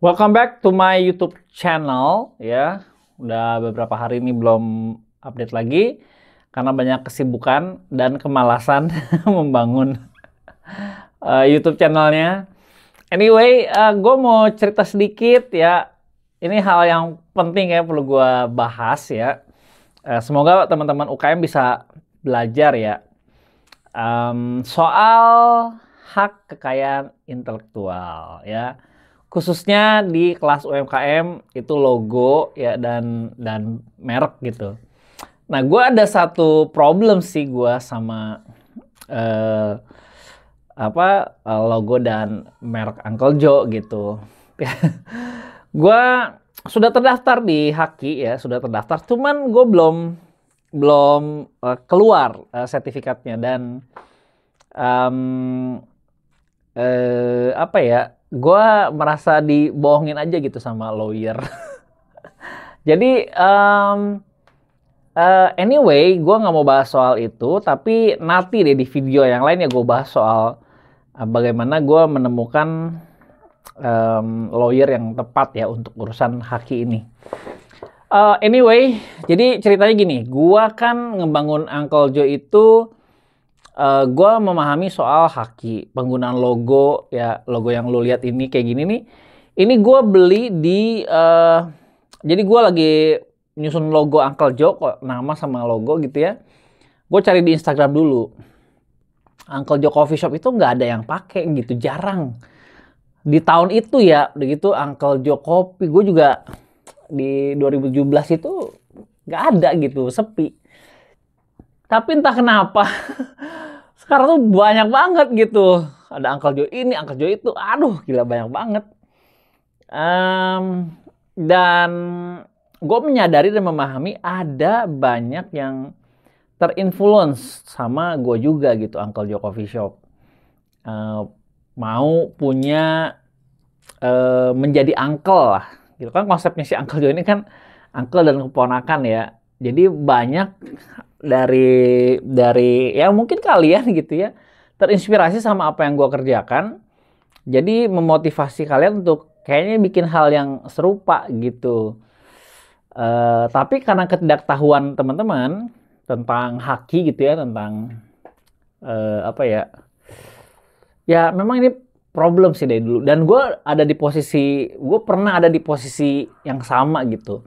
Welcome back to my YouTube channel ya. Udah beberapa hari ini belum update lagi karena banyak kesibukan dan kemalasan membangun YouTube channelnya. Anyway, gue mau cerita sedikit ya. Ini hal yang penting ya perlu gue bahas ya. Semoga teman-teman UKM bisa belajar ya. Soal hak kekayaan intelektual ya. Khususnya di kelas UMKM itu logo ya dan merek gitu. Nah, gue ada satu problem sih gue sama eh, logo dan merek Uncle Joe gitu. Gue sudah terdaftar di Haki ya, sudah terdaftar. Cuman gue belum keluar sertifikatnya dan em, gue merasa dibohongin aja gitu sama lawyer. Jadi anyway, gue nggak mau bahas soal itu, tapi nanti deh di video yang lain ya gue bahas soal bagaimana gue menemukan lawyer yang tepat ya untuk urusan haki ini. Anyway, jadi ceritanya gini, gue kan ngebangun Uncle Joe itu gue memahami soal haki, penggunaan logo ya, logo yang lo lihat ini kayak gini nih. Ini gue beli di jadi gue lagi nyusun logo Uncle Joe, kok nama sama logo gitu ya. Gue cari di Instagram dulu. Uncle Joe Coffee Shop itu nggak ada yang pakai gitu, jarang. Di tahun itu ya, begitu Uncle Joe Coffee, gue juga di 2017 itu nggak ada gitu, sepi. Tapi entah kenapa sekarang tuh banyak banget gitu. Ada Uncle Joe ini, Uncle Joe itu. Aduh, gila banyak banget. Dan gue menyadari dan memahami ada banyak yang terinfluence sama gue juga gitu, Uncle Joe Coffee Shop. Mau punya menjadi uncle lah. Gitu kan konsepnya si Uncle Joe ini kan uncle dan keponakan ya. Jadi banyak dari ya mungkin kalian gitu ya terinspirasi sama apa yang gue kerjakan, jadi memotivasi kalian untuk kayaknya bikin hal yang serupa gitu. Tapi karena ketidaktahuan teman-teman tentang haki gitu ya, tentang ya memang ini problem sih dari dulu, dan gue pernah ada di posisi yang sama gitu.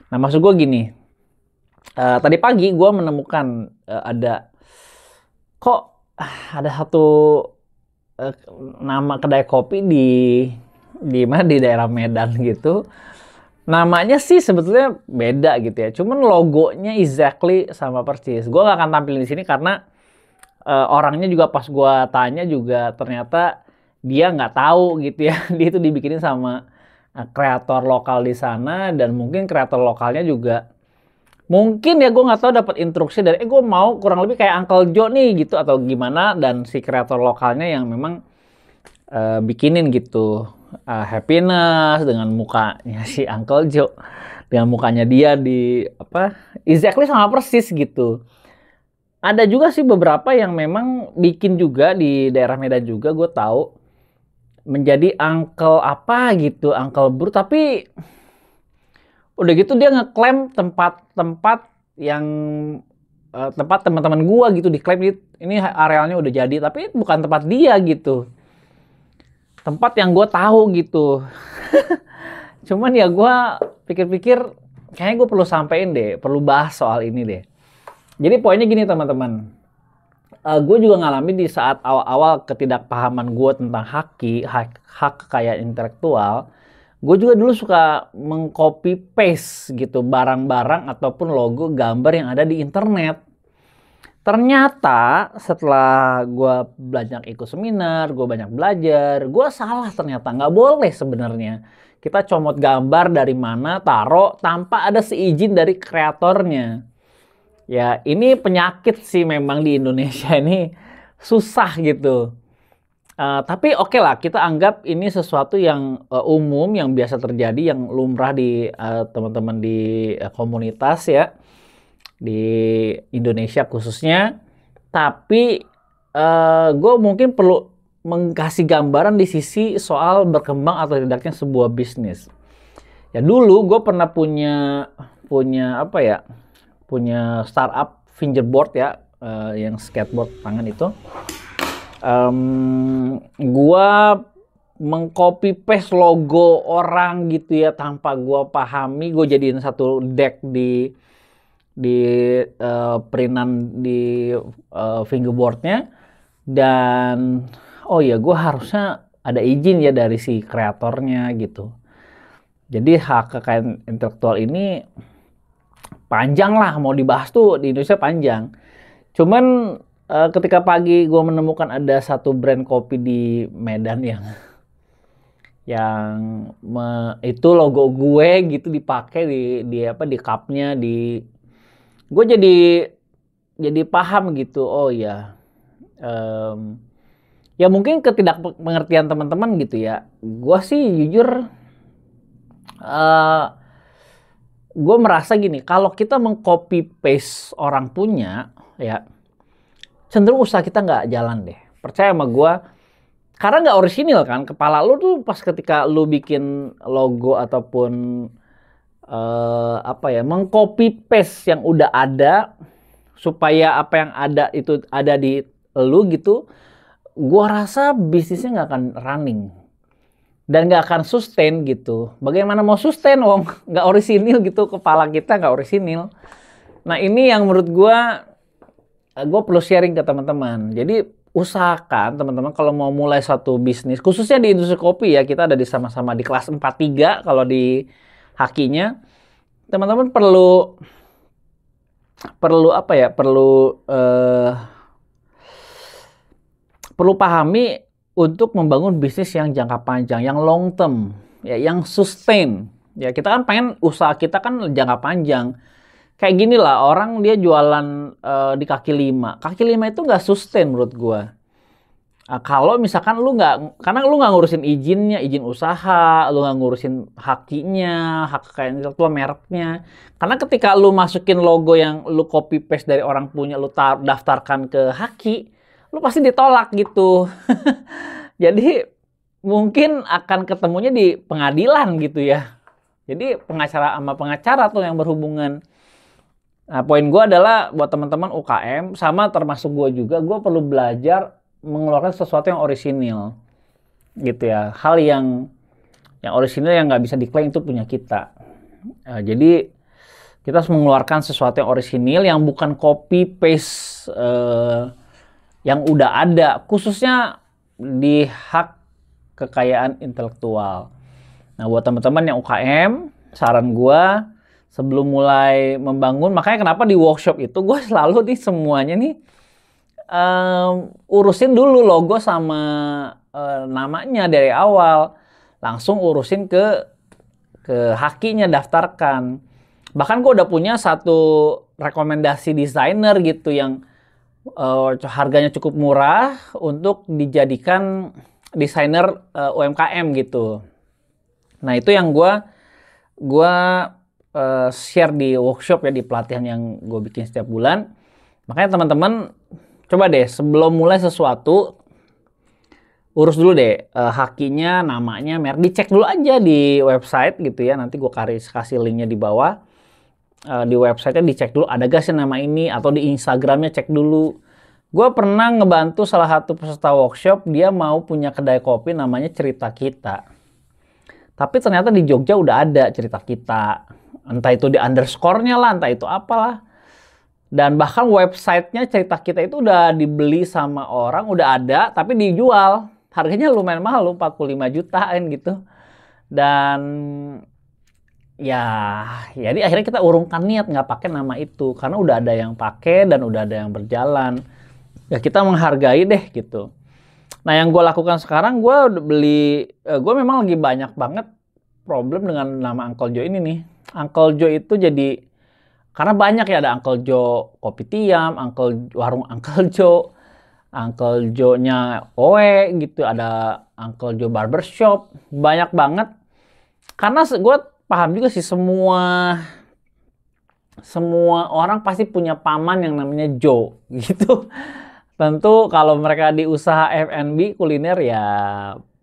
Nah, maksud gue gini, tadi pagi gue menemukan kok ada satu nama kedai kopi di mana di daerah Medan gitu. Namanya sih sebetulnya beda gitu ya. Cuman logonya exactly sama persis. Gue gak akan tampilin di sini karena orangnya juga pas gue tanya juga ternyata dia nggak tahu gitu ya. Dia itu dibikinin sama kreator lokal di sana, dan mungkin kreator lokalnya juga mungkin ya, gue nggak tahu dapat instruksi dari gue mau kurang lebih kayak Uncle Joe nih gitu atau gimana, dan si kreator lokalnya yang memang bikinin gitu happiness dengan mukanya si Uncle Joe, dengan mukanya dia di exactly sama persis gitu. Ada juga sih beberapa yang memang bikin juga di daerah Medan juga, gue tahu menjadi uncle apa gitu, Uncle Bro, tapi udah gitu dia ngeklaim tempat-tempat yang tempat teman-teman gua gitu, diklaim ini arealnya udah jadi, tapi bukan tempat dia gitu, tempat yang gua tahu gitu. Cuman ya gua pikir-pikir kayaknya gua perlu sampein deh, perlu bahas soal ini deh. Jadi poinnya gini teman-teman, gue juga ngalamin di saat awal-awal ketidakpahaman gue tentang hak kekayaan intelektual. Gue juga dulu suka mengcopy paste gitu barang-barang ataupun logo gambar yang ada di internet. Ternyata setelah gue banyak ikut seminar, gue banyak belajar, gue salah ternyata. Nggak boleh sebenarnya kita comot gambar dari mana, taruh tanpa ada seizin dari kreatornya. Ya ini penyakit sih memang di Indonesia ini, susah gitu. Tapi oke lah, kita anggap ini sesuatu yang umum, yang biasa terjadi, yang lumrah di teman-teman di komunitas ya, di Indonesia khususnya. Tapi gue mungkin perlu mengkasih gambaran di sisi soal berkembang atau tidaknya sebuah bisnis. Ya dulu gue pernah punya apa ya, punya startup fingerboard ya, yang skateboard tangan itu. Gua mengcopy paste logo orang gitu ya tanpa gua pahami, gue jadiin satu deck di printan di fingerboardnya. Dan oh ya, gue harusnya ada izin ya dari si kreatornya gitu. Jadi hak kekayaan intelektual ini panjang lah, mau dibahas tuh di Indonesia panjang. Cuman ketika pagi gue menemukan ada satu brand kopi di Medan yang itu logo gue gitu dipakai di apa, di cupnya, gue jadi paham gitu. Oh ya, ya mungkin ketidakpengertian teman-teman gitu ya. Gue sih jujur, gue merasa gini, kalau kita mengcopy paste orang punya ya, cenderung usaha kita nggak jalan deh. Percaya sama gue, karena nggak orisinil kan. Kepala lu tuh pas ketika lu bikin logo ataupun apa ya, mengcopy paste yang udah ada supaya apa yang ada itu ada di lu gitu, gua rasa bisnisnya nggak akan running dan nggak akan sustain gitu. Bagaimana mau sustain wong nggak orisinil gitu, kepala kita nggak orisinil. Nah ini yang menurut gua perlu sharing ke teman-teman. Jadi usahakan teman-teman kalau mau mulai suatu bisnis, khususnya di industri kopi ya, kita ada di sama-sama di kelas 43 kalau di Hakinya. Teman-teman perlu apa ya? Perlu pahami untuk membangun bisnis yang jangka panjang, yang long term, ya, yang sustain. Ya kita kan pengen usaha kita kan jangka panjang. Kayak gini lah, orang dia jualan di kaki lima. Kaki lima itu nggak sustain menurut gua. Kalau misalkan lu nggak, karena lu nggak ngurusin izinnya, izin usaha, lu nggak ngurusin hakinya, hak kekayaan intelektual, mereknya. Karena ketika lu masukin logo yang lu copy paste dari orang punya, lu daftarkan ke haki, lu pasti ditolak gitu. Jadi mungkin akan ketemunya di pengadilan gitu ya. Jadi pengacara sama pengacara tuh yang berhubungan. Nah, poin gue adalah buat teman-teman UKM, sama termasuk gue juga, gue perlu belajar mengeluarkan sesuatu yang orisinil, gitu ya. Hal yang orisinil yang nggak bisa diklaim itu punya kita. Jadi kita harus mengeluarkan sesuatu yang orisinil, yang bukan copy paste yang udah ada, khususnya di hak kekayaan intelektual. Nah, buat teman-teman yang UKM, saran gue, sebelum mulai membangun, makanya kenapa di workshop itu gue selalu nih semuanya nih urusin dulu logo sama namanya dari awal, langsung urusin ke hakinya, daftarkan. Bahkan gue udah punya satu rekomendasi desainer gitu yang harganya cukup murah untuk dijadikan desainer UMKM gitu. Nah itu yang gue share di workshop ya, di pelatihan yang gue bikin setiap bulan. Makanya teman-teman coba deh sebelum mulai sesuatu, urus dulu deh hakinya, namanya, merek, dicek dulu aja di website gitu ya. Nanti gue kasih linknya di bawah. Di websitenya dicek dulu ada gak sih nama ini, atau di Instagramnya cek dulu. Gue pernah ngebantu salah satu peserta workshop, dia mau punya kedai kopi namanya Cerita Kita. Tapi ternyata di Jogja udah ada Cerita Kita. Entah itu di underscore-nya lah, entah itu apalah. Dan bahkan websitenya Cerita Kita itu udah dibeli sama orang, udah ada, tapi dijual. Harganya lumayan mahal loh, 45 jutaan gitu. Dan ya, jadi akhirnya kita urungkan niat nggak pakai nama itu. Karena udah ada yang pakai dan udah ada yang berjalan. Ya kita menghargai deh gitu. Nah yang gue lakukan sekarang, gue gue memang lagi banyak banget problem dengan nama Uncle Joe ini nih. Uncle Joe itu jadi, karena banyak ya, ada Uncle Joe Kopi Tiam, warung Uncle Joe, Uncle Joe-nya Oe gitu, ada Uncle Joe Barbershop, banyak banget. Karena gue paham juga sih, semua orang pasti punya paman yang namanya Joe gitu. Tentu kalau mereka di usaha F&B kuliner ya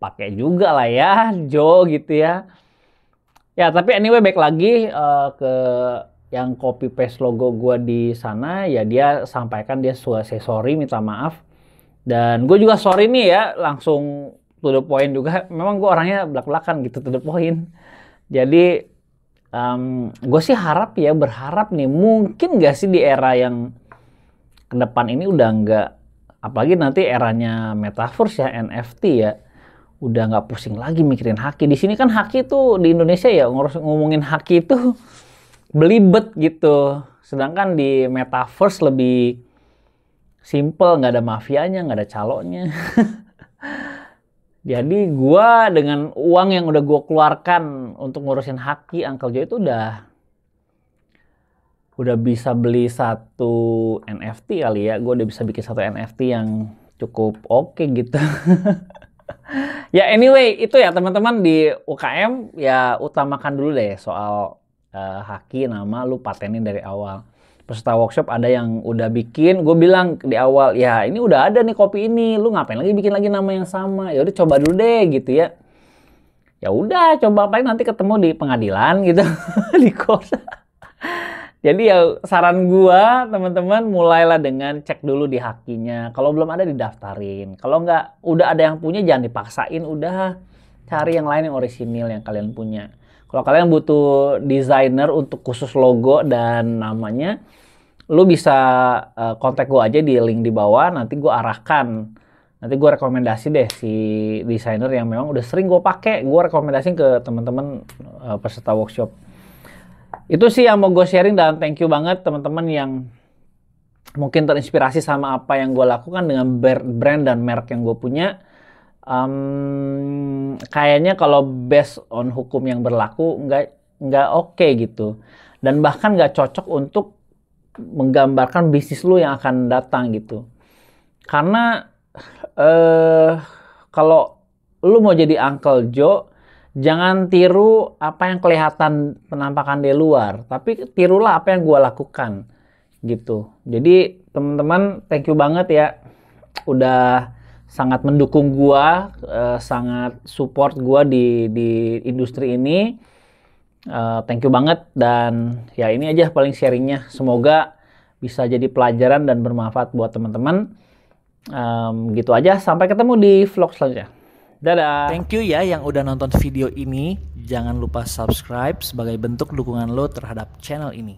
pakai juga lah ya, Jo gitu ya. Ya, tapi anyway baik lagi ke yang copy paste logo gua di sana, ya dia sampaikan dia say sorry, minta maaf. Dan gue juga sorry nih ya, langsung to the point juga. Memang gue orangnya belak-belakan gitu, to the point. Jadi gue sih berharap nih, mungkin gak sih di era yang ke depan ini udah nggak, apalagi nanti eranya metaverse ya, NFT ya, udah nggak pusing lagi mikirin haki. Di sini kan haki tuh di Indonesia ya, ngomongin haki itu belibet gitu. Sedangkan di metaverse lebih simple, nggak ada mafianya, nggak ada calonnya. Jadi gua dengan uang yang udah gua keluarkan untuk ngurusin haki Uncle Joe itu udah bisa beli satu NFT kali ya. Gua udah bisa bikin satu NFT yang cukup oke gitu. Ya anyway, itu ya teman-teman di UKM ya, utamakan dulu deh soal haki, nama lu patenin dari awal. Peserta workshop ada yang udah bikin, gue bilang di awal, ya ini udah ada nih kopi ini, lu ngapain lagi bikin lagi nama yang sama? Ya udah coba dulu deh gitu ya. Ya udah coba, paling nanti ketemu di pengadilan gitu di kos. Jadi ya saran gua teman-teman, mulailah dengan cek dulu di hakinya. Kalau belum ada didaftarin. Kalau nggak udah ada yang punya jangan dipaksain, udah cari yang lain yang orisinil yang kalian punya. Kalau kalian butuh desainer untuk khusus logo dan namanya, lu bisa kontak gue aja di link di bawah, nanti gue arahkan. Nanti gue rekomendasi deh si desainer yang memang udah sering gue pakai, gue rekomendasiin ke teman-teman peserta workshop. Itu sih yang mau gue sharing, dan thank you banget teman-teman yang mungkin terinspirasi sama apa yang gue lakukan dengan brand dan merek yang gue punya. Kayaknya kalau based on hukum yang berlaku nggak oke gitu, dan bahkan nggak cocok untuk menggambarkan bisnis lu yang akan datang gitu. Karena kalau lu mau jadi Uncle Joe, jangan tiru apa yang kelihatan penampakan di luar, tapi tirulah apa yang gua lakukan gitu. Jadi teman-teman, thank you banget ya udah sangat mendukung gua, sangat support gua di industri ini. Thank you banget, dan ya ini aja paling sharingnya. Semoga bisa jadi pelajaran dan bermanfaat buat teman-teman. Gitu aja, sampai ketemu di vlog selanjutnya. Dadah. Thank you ya yang udah nonton video ini. Jangan lupa subscribe sebagai bentuk dukungan lo terhadap channel ini.